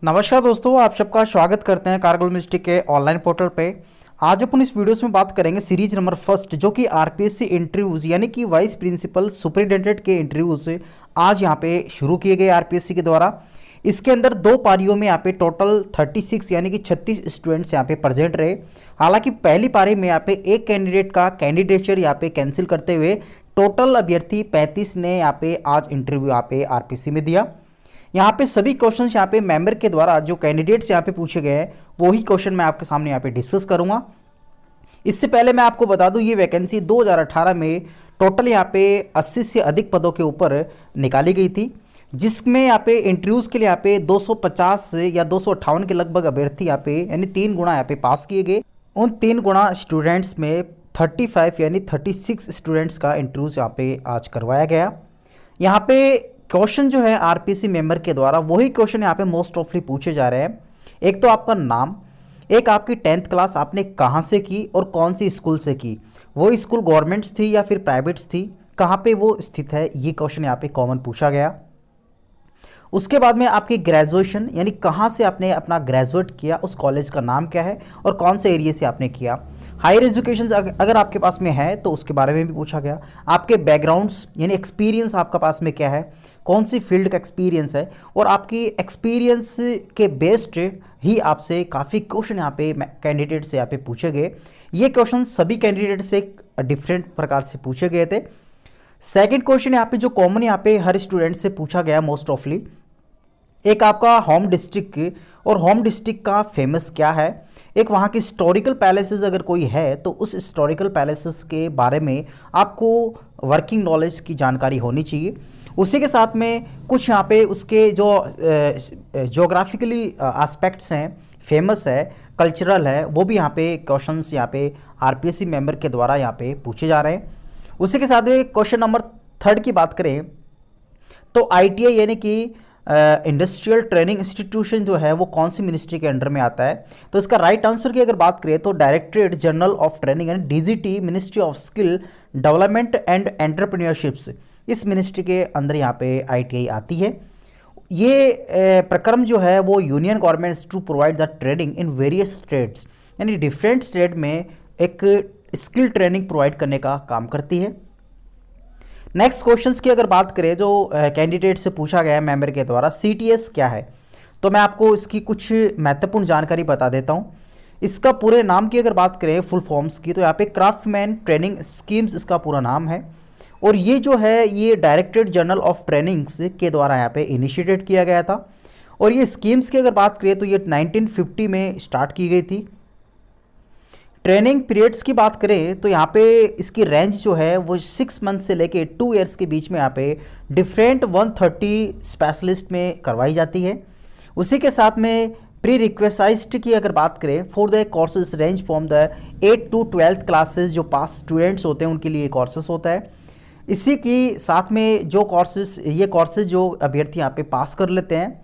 नमस्कार दोस्तों, आप सबका स्वागत करते हैं कारगिल मिनिस्ट्री के ऑनलाइन पोर्टल पे। आज अपन इस वीडियोस में बात करेंगे सीरीज नंबर फर्स्ट, जो कि आरपीएससी इंटरव्यूज़ यानी कि वाइस प्रिंसिपल सुपरिटेंडेंट के इंटरव्यूज़ आज यहाँ पे शुरू किए गए आरपीएससी के द्वारा। इसके अंदर दो पारियों में यहाँ पे टोटल 36 यानी कि 36 स्टूडेंट्स यहाँ पे प्रेजेंट रहे। हालांकि पहली पारी में यहाँ पे एक कैंडिडेट का कैंडिडेचर यहाँ पे कैंसिल करते हुए टोटल अभ्यर्थी 35 ने यहाँ पे आज इंटरव्यू यहाँ पे आरपीएससी में दिया। यहाँ पे सभी क्वेश्चंस यहाँ पे मेंबर के द्वारा जो कैंडिडेट्स यहाँ पे पूछे गए हैं वही क्वेश्चन मैं आपके सामने यहाँ पे डिस्कस करूँगा। इससे पहले मैं आपको बता दूँ, ये वैकेंसी 2018 में टोटल यहाँ पे 80 से अधिक पदों के ऊपर निकाली गई थी, जिसमें यहाँ पे इंटरव्यूज़ के लिए यहाँ पे 250 या 258 के लगभग अभ्यर्थी यहाँ पे यानी 3 गुना यहाँ पे पास किए गए। उन 3 गुना स्टूडेंट्स में 35 यानी 36 स्टूडेंट्स का इंटरव्यूज़ यहाँ पे आज करवाया गया। यहाँ पे क्वेश्चन जो है आरपीएससी मेंबर के द्वारा वही क्वेश्चन यहाँ पे मोस्ट ऑफली पूछे जा रहे हैं। एक तो आपका नाम, एक आपकी 10th क्लास आपने कहाँ से की और कौन सी स्कूल से की, वो स्कूल गवर्नमेंट्स थी या फिर प्राइवेट्स थी, कहाँ पे वो स्थित है, ये क्वेश्चन यहाँ पे कॉमन पूछा गया। उसके बाद में आपकी ग्रेजुएशन यानी कहाँ से आपने अपना ग्रेजुएट किया, उस कॉलेज का नाम क्या है और कौन से एरिया से आपने किया। हायर एजुकेशन अगर आपके पास में है तो उसके बारे में भी पूछा गया। आपके बैकग्राउंड्स यानी एक्सपीरियंस आपका पास में क्या है, कौन सी फील्ड का एक्सपीरियंस है, और आपकी एक्सपीरियंस के बेस्ड ही आपसे काफ़ी क्वेश्चन यहाँ पे कैंडिडेट से यहाँ पे पूछे गए। ये क्वेश्चन सभी कैंडिडेट से डिफरेंट प्रकार से पूछे गए थे। सेकेंड क्वेश्चन यहाँ पे जो कॉमन यहाँ पे हर स्टूडेंट से पूछा गया मोस्ट ऑफली, एक आपका होम डिस्ट्रिक्ट और होम डिस्ट्रिक्ट का फेमस क्या है, एक वहाँ की हिस्टोरिकल पैलेसेस अगर कोई है तो उस हिस्टोरिकल पैलेसेस के बारे में आपको वर्किंग नॉलेज की जानकारी होनी चाहिए। उसी के साथ में कुछ यहाँ पे उसके जो जोग्राफिकली एस्पेक्ट्स हैं, फेमस है, कल्चरल है, वो भी यहाँ पे क्वेश्चंस यहाँ पे आरपीएससी मेंबर के द्वारा यहाँ पे पूछे जा रहे हैं। उसी के साथ में क्वेश्चन नंबर 3 की बात करें तो आईटीआई यानी कि इंडस्ट्रियल ट्रेनिंग इंस्टीट्यूशन जो है वो कौन सी मिनिस्ट्री के अंडर में आता है, तो इसका राइट आंसर की अगर बात करें तो directorate general of training and DGT ministry of skill development and entrepreneurships, इस मिनिस्ट्री के अंदर यहाँ पे आईटीआई आती है। ये प्रक्रम जो है वो union governments to provide the training in various states यानी डिफरेंट स्टेट में एक स्किल ट्रेनिंग प्रोवाइड करने का काम करती है। नेक्स्ट क्वेश्चंस की अगर बात करें जो कैंडिडेट से पूछा गया है मेंबर के द्वारा, सीटीएस क्या है, तो मैं आपको इसकी कुछ महत्वपूर्ण जानकारी बता देता हूँ। इसका पूरे नाम की अगर बात करें फुल फॉर्म्स की तो यहाँ पे क्राफ्टमैन ट्रेनिंग स्कीम्स इसका पूरा नाम है, और ये जो है ये डायरेक्टरेट जनरल ऑफ ट्रेनिंग्स के द्वारा यहाँ पे इनिशिएटेड किया गया था। और ये स्कीम्स की अगर बात करें तो ये 1950 में स्टार्ट की गई थी। ट्रेनिंग पीरियड्स की बात करें तो यहाँ पे इसकी रेंज जो है वो 6 मंथ से लेके 2 ईयर्स के बीच में यहाँ पे डिफरेंट 130 स्पेशलिस्ट में करवाई जाती है। उसी के साथ में प्री रिक्वेसाइज्ड की अगर बात करें for the courses range from the 8 to 12th classes, जो पास स्टूडेंट्स होते हैं उनके लिए कोर्सेज होता है। इसी की साथ में जो कोर्सेज जो अभ्यर्थी यहाँ पे पास कर लेते हैं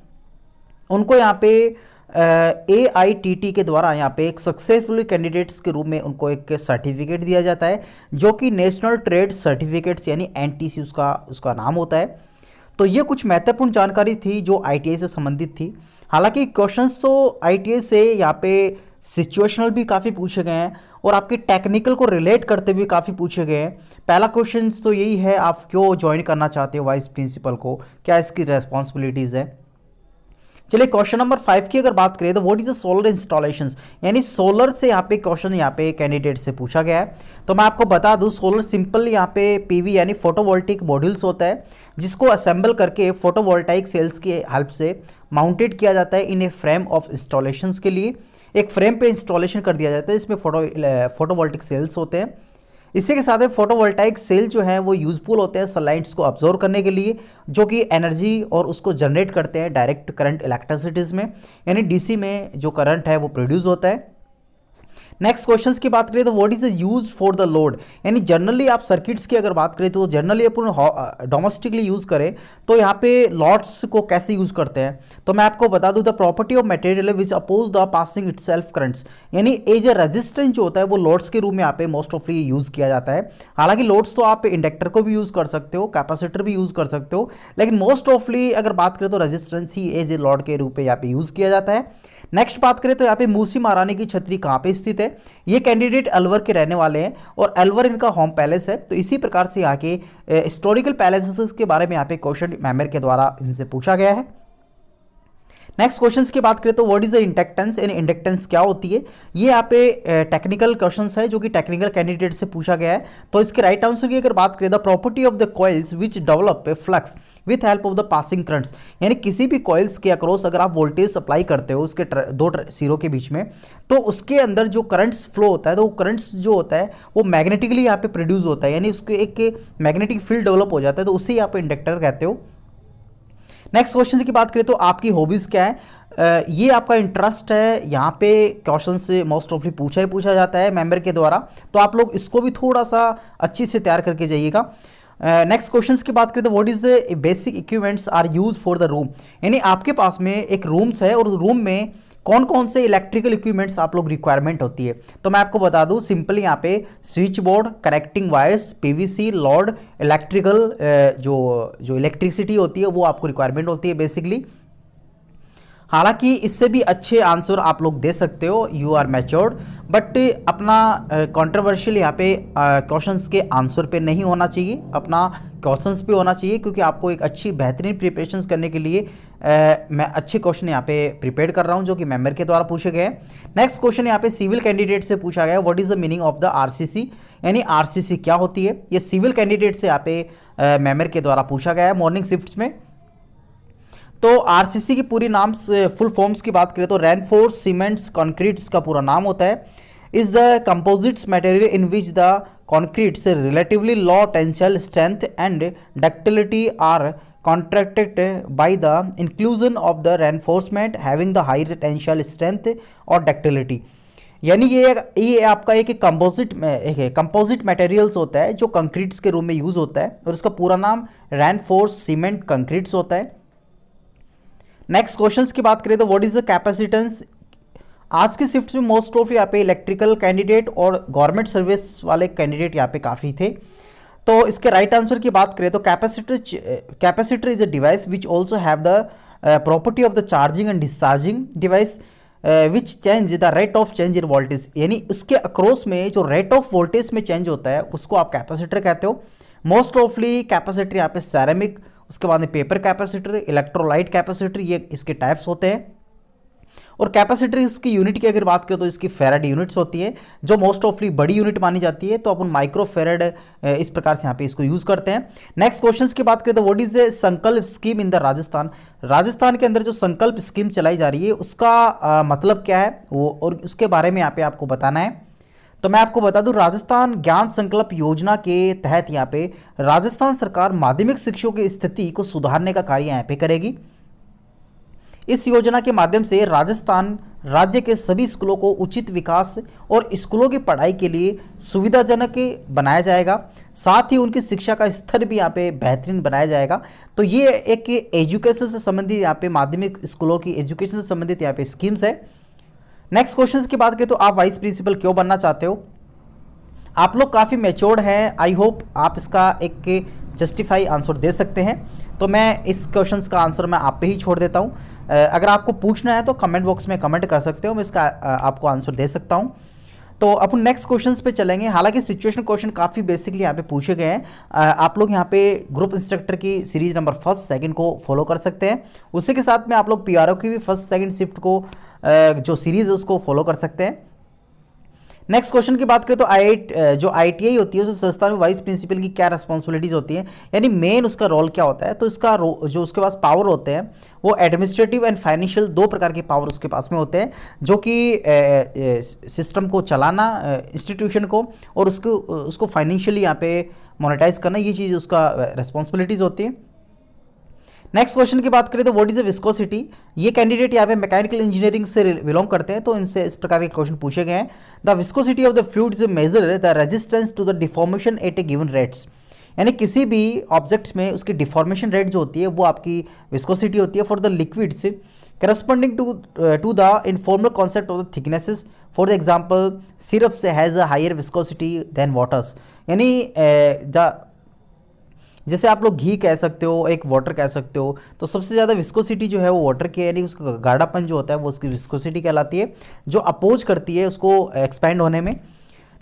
उनको यहाँ पे AITT के द्वारा यहाँ पे एक सक्सेसफुल कैंडिडेट्स के रूप में उनको एक सर्टिफिकेट दिया जाता है, जो कि नेशनल ट्रेड सर्टिफिकेट्स यानी NTC उसका नाम होता है। तो ये कुछ महत्वपूर्ण जानकारी थी जो ITI से संबंधित थी। हालांकि क्वेश्चंस तो ITI से यहाँ पे सिचुएशनल भी काफ़ी पूछे गए हैं और आपके टेक्निकल को रिलेट करते हुए काफ़ी पूछे गए हैं। पहला क्वेश्चन तो यही है, आप क्यों ज्वाइन करना चाहते हो वाइस प्रिंसिपल को, क्या इसकी रेस्पॉन्सिबिलिटीज़ है। चलिए क्वेश्चन नंबर 5 की अगर बात करें तो what is the solar installations, यानी सोलर से यहाँ पे क्वेश्चन यहाँ पे कैंडिडेट से पूछा गया है। तो मैं आपको बता दूँ, सोलर सिंपल यहाँ पे पीवी यानी फोटोवोल्टिक मॉड्यूल्स होता है, जिसको असेंबल करके फोटोवोल्टाइक सेल्स की हेल्प से माउंटेड किया जाता है इन ए फ्रेम ऑफ इंस्टॉलेशंस के लिए। एक फ्रेम पे इंस्टॉलेशन कर दिया जाता है, इसमें फोटोवोल्टिक सेल्स होते हैं। इसी के साथ में फोटोवोल्टाइक सेल जो है वो यूजफुल होते हैं सनलाइट्स को अब्जॉर्व करने के लिए, जो कि एनर्जी और उसको जनरेट करते हैं डायरेक्ट करंट इलेक्ट्रिसिटीज़ में, यानी डीसी में जो करंट है वो प्रोड्यूस होता है। नेक्स्ट क्वेश्चंस की बात करें तो what is the use for the load, यानी जनरली आप सर्किट्स की अगर बात करें तो जनरली अपन डोमेस्टिकली यूज करें तो यहाँ पे लॉट्स को कैसे यूज करते हैं, तो मैं आपको बता दूं the property of material which oppose the passing itself currents, यानी एज ए रेजिस्टेंस जो होता है वो लोड्स के रूप में यहाँ पे मोस्ट ऑफली यूज किया जाता है। हालांकि लोड्स तो आप इंडक्टर को भी यूज कर सकते हो, कैपेसिटर भी यूज कर सकते हो, लेकिन मोस्ट ऑफली अगर बात करें तो रेजिस्टेंस ही एज ए लॉड के रूप में यहाँ पे यूज किया जाता है। नेक्स्ट बात करें तो यहाँ पे मूसी महारानी की छतरी कहाँ पे स्थित है, ये कैंडिडेट अलवर के रहने वाले हैं और अलवर इनका होम पैलेस है। तो इसी प्रकार से यहाँ के हिस्टोरिकल पैलेसेस के बारे में यहाँ पे क्वेश्चन मेमर के द्वारा इनसे पूछा गया है। नेक्स्ट क्वेश्चंस की बात करें तो व्हाट इज द इंडक्टेंस, यानी इंडक्टेंस क्या होती है, ये यहाँ पे टेक्निकल क्वेश्चंस है जो कि टेक्निकल कैंडिडेट से पूछा गया है। तो इसके राइट आंसर की अगर बात करें the property of the coils which develop a flux with help of the passing currents, यानी किसी भी कॉइल्स के अक्रॉस अगर आप वोल्टेज सप्लाई करते हो उसके दो सिरों के बीच में, तो उसके अंदर जो करंट्स फ्लो होता है तो वो करंट्स जो होता है वो मैग्नेटिकली यहाँ पे प्रोड्यूस होता है, यानी उसके एक मैग्नेटिक फील्ड डेवलप हो जाता है, तो उसे यहाँ पे इंडक्टर कहते हो। नेक्स्ट क्वेश्चन की बात करें तो आपकी हॉबीज क्या है, ये आपका इंटरेस्ट है, यहाँ पे क्वेश्चन से मोस्ट ऑफली पूछा जाता है मेंबर के द्वारा, तो आप लोग इसको भी थोड़ा सा अच्छे से तैयार करके जाइएगा। नेक्स्ट क्वेश्चंस की बात करें तो what is basic equipments are use for the room, यानी आपके पास में एक रूम्स है और रूम में कौन कौन से इलेक्ट्रिकल इक्विपमेंट्स आप लोग रिक्वायरमेंट होती है, तो मैं आपको बता दूं सिंपली यहाँ पे switch board, connecting wires, PVC, Lord, electrical जो इलेक्ट्रिसिटी होती है वो आपको रिक्वायरमेंट होती है बेसिकली। हालांकि इससे भी अच्छे आंसर आप लोग दे सकते हो, यू आर मैच्योर्ड, बट अपना कंट्रोवर्शियल यहाँ पे क्वेश्चंस के आंसर पे नहीं होना चाहिए, अपना क्वेश्चंस पे होना चाहिए, क्योंकि आपको एक अच्छी बेहतरीन प्रिपरेशंस करने के लिए मैं अच्छे क्वेश्चन यहाँ पे प्रिपेयर कर रहा हूँ जो कि मेंबर के द्वारा पूछे गए हैं। नेक्स्ट क्वेश्चन यहाँ पे सिविल कैंडिडेट से पूछा गया है what is the meaning of the RCC, यानी आरसीसी क्या होती है, ये सिविल कैंडिडेट से यहाँ पे मेंबर के द्वारा पूछा गया है मॉर्निंग शिफ्ट्स में। तो आरसीसी की पूरी नाम फुल फॉर्म्स की बात करें तो रेनफोर्स सीमेंट्स कॉन्क्रीट्स का पूरा नाम होता है, is the composites material in which the concretes relatively low tensile strength and ductility are contracted by the inclusion of the reinforcement having the high tensile strength और डक्टिलिटी, यानी ये आपका एक कंपोजिट मटेरियल्स होता है जो कंक्रीट्स के रूप में यूज होता है और उसका पूरा नाम रेनफोर्स सीमेंट कंक्रीट्स होता है। नेक्स्ट क्वेश्चंस की बात करें तो व्हाट इज द कैपेसिटेंस, आज के शिफ्ट में मोस्ट ऑफ यहाँ पे इलेक्ट्रिकल कैंडिडेट और गवर्नमेंट सर्विस वाले कैंडिडेट यहाँ पे काफ़ी थे, तो इसके राइट आंसर की बात करें तो capacitor is a device which also have the property of the charging and discharging device which change the rate of change in voltage, यानी उसके अक्रॉस में जो रेट ऑफ वोल्टेज में चेंज होता है उसको आप कैपेसिटर कहते हो। मोस्ट ऑफली कैपेसिटर यहाँ पे सैरेमिक, उसके बाद में पेपर कैपेसिटर, इलेक्ट्रोलाइट कैपेसिटर, ये इसके टाइप्स होते हैं। और कैपेसिटर इसकी यूनिट की अगर बात करें तो इसकी फेराड यूनिट्स होती है जो मोस्ट ऑफली बड़ी यूनिट मानी जाती है, तो अपन माइक्रो फेराड इस प्रकार से यहाँ पे इसको यूज करते हैं। नेक्स्ट क्वेश्चंस की बात करें तो व्हाट इज ए संकल्प scheme in the Rajasthan, Rajasthan के अंदर जो संकल्प स्कीम चलाई जा रही है उसका मतलब क्या है वो और उसके बारे में यहाँ पे आपको बताना है। तो मैं आपको बता दूं राजस्थान ज्ञान संकल्प योजना के तहत यहाँ पे राजस्थान सरकार माध्यमिक शिक्षकों की स्थिति को सुधारने का कार्य यहाँ पे करेगी। इस योजना के माध्यम से राजस्थान राज्य के सभी स्कूलों को उचित विकास और स्कूलों की पढ़ाई के लिए सुविधाजनक बनाया जाएगा, साथ ही उनकी शिक्षा का स्तर भी यहाँ पे बेहतरीन बनाया जाएगा। तो ये एक एजुकेशन से संबंधित यहाँ पे माध्यमिक स्कूलों की एजुकेशन से संबंधित यहाँ पे स्कीम्स है। नेक्स्ट क्वेश्चन की बात करें तो आप वाइस प्रिंसिपल क्यों बनना चाहते हो, आप लोग काफ़ी मैच्योर्ड हैं, आई होप आप इसका एक जस्टिफाई आंसर दे सकते हैं। तो मैं इस क्वेश्चन का आंसर मैं आप पे ही छोड़ देता हूं, अगर आपको पूछना है तो कमेंट बॉक्स में कमेंट कर सकते हो, मैं इसका आपको आंसर दे सकता हूं। तो अपन नेक्स्ट क्वेश्चंस पे चलेंगे। हालांकि सिचुएशन क्वेश्चन काफ़ी बेसिकली यहाँ पे पूछे गए हैं, आप लोग यहाँ पे ग्रुप इंस्ट्रक्टर की सीरीज नंबर 1st 2nd को फॉलो कर सकते हैं, उसी के साथ में आप लोग पीआरओ की भी 1st 2nd शिफ्ट को जो सीरीज है उसको फॉलो कर सकते हैं। नेक्स्ट क्वेश्चन की बात करें तो जो आईटीआई होती है उस संस्था में वाइस प्रिंसिपल की क्या रिस्पॉन्सिबिलिटीज होती हैं, यानी मेन उसका रोल क्या होता है। तो इसका जो उसके पास पावर होते हैं वो एडमिनिस्ट्रेटिव एंड फाइनेंशियल, दो प्रकार के पावर उसके पास में होते हैं, जो कि सिस्टम को चलाना इंस्टीट्यूशन को और उसको फाइनेंशियली यहाँ पे मोनेटाइज करना, ये चीज़ उसका रिस्पॉन्सिबिलिटीज़ होती है। नेक्स्ट क्वेश्चन की बात करें तो व्हाट इज अ विस्कोसिटी। ये कैंडिडेट यहाँ पे मैकेनिकल इंजीनियरिंग से बिलोंग करते हैं, तो इनसे इस प्रकार के क्वेश्चन पूछे गए हैं। The viscosity of the fluid is measure the resistance to the deformation at a given rates. यानी किसी भी ऑब्जेक्ट्स में उसकी डिफॉर्मेशन रेट जो होती है वो आपकी विस्कोसिटी होती है for the liquids corresponding to the informal concept of the thicknesses. For the example syrups has a higher viscosity than waters. यानी जैसे आप लोग घी कह सकते हो, एक वाटर कह सकते हो, तो सबसे ज़्यादा विस्कोसिटी जो है वो वाटर की है, यानी उसका गाढ़ापन जो होता है वो उसकी विस्कोसिटी कहलाती है, जो अपोज करती है उसको एक्सपैंड होने में।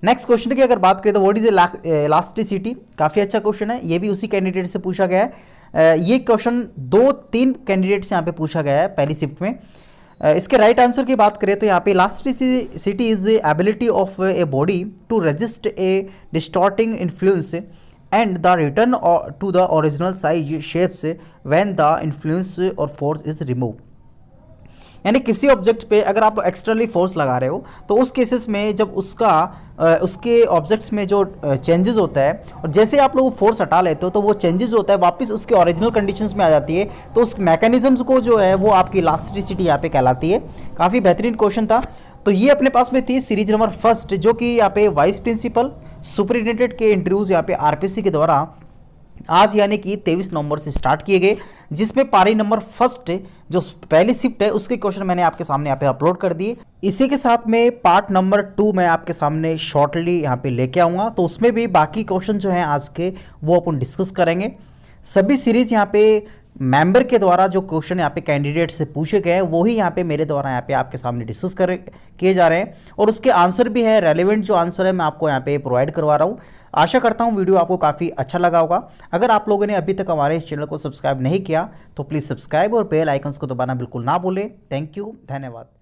नेक्स्ट क्वेश्चन की अगर बात करें तो व्हाट इज इलास्टिसिटी। काफ़ी अच्छा क्वेश्चन है, ये भी उसी कैंडिडेट से पूछा गया है। ये क्वेश्चन 2-3 कैंडिडेट से यहाँ पे पूछा गया है पहली शिफ्ट में। इसके राइट आंसर की बात करें तो यहाँ पे elasticity is the ability of a body to resist a distorting influence and the return to the original size shapes when the influence और फोर्स इज रिमूव। यानी किसी ऑब्जेक्ट पे अगर आप एक्सटर्नली फोर्स लगा रहे हो तो उस केसेस में जब उसके ऑब्जेक्ट्स में जो चेंजेस होता है और जैसे आप लोग फोर्स हटा लेते हो तो वो चेंजेस होता है वापस उसके ओरिजिनल कंडीशंस में आ जाती है, तो उस मैकेनिज्म्स को जो है वो आपकी इलास्टिसिटी यहाँ पे कहलाती है। काफ़ी बेहतरीन क्वेश्चन था। तो ये अपने पास में थी सीरीज नंबर फर्स्ट, जो कि यहाँ पे वाइस प्रिंसिपल सुपरिटेंडेंट के इंटरव्यूज़ यहाँ पे आरपीसी के द्वारा आज यानी कि 23 नवंबर से स्टार्ट किए गए, जिसमें पारी नंबर फर्स्ट जो पहली शिफ्ट है उसके क्वेश्चन मैंने आपके सामने यहाँ पे अपलोड कर दिए। इसी के साथ में पार्ट नंबर 2 मैं आपके सामने शॉर्टली यहाँ पे लेके आऊँगा, तो उसमें भी बाकी क्वेश्चन जो हैं आज के वो अपन डिस्कस करेंगे। सभी सीरीज यहाँ पे मेंबर के द्वारा जो क्वेश्चन यहाँ पे कैंडिडेट से पूछे गए हैं वही यहाँ पे मेरे द्वारा यहाँ पे आपके सामने डिस्कस किए जा रहे हैं, और उसके आंसर भी है, रेलेवेंट जो आंसर है मैं आपको यहाँ पे प्रोवाइड करवा रहा हूँ। आशा करता हूँ वीडियो आपको काफ़ी अच्छा लगा होगा। अगर आप लोगों ने अभी तक हमारे इस चैनल को सब्सक्राइब नहीं किया तो प्लीज़ सब्सक्राइब और बेल आइकन्स को दबाना बिल्कुल ना भूलें। थैंक यू, धन्यवाद।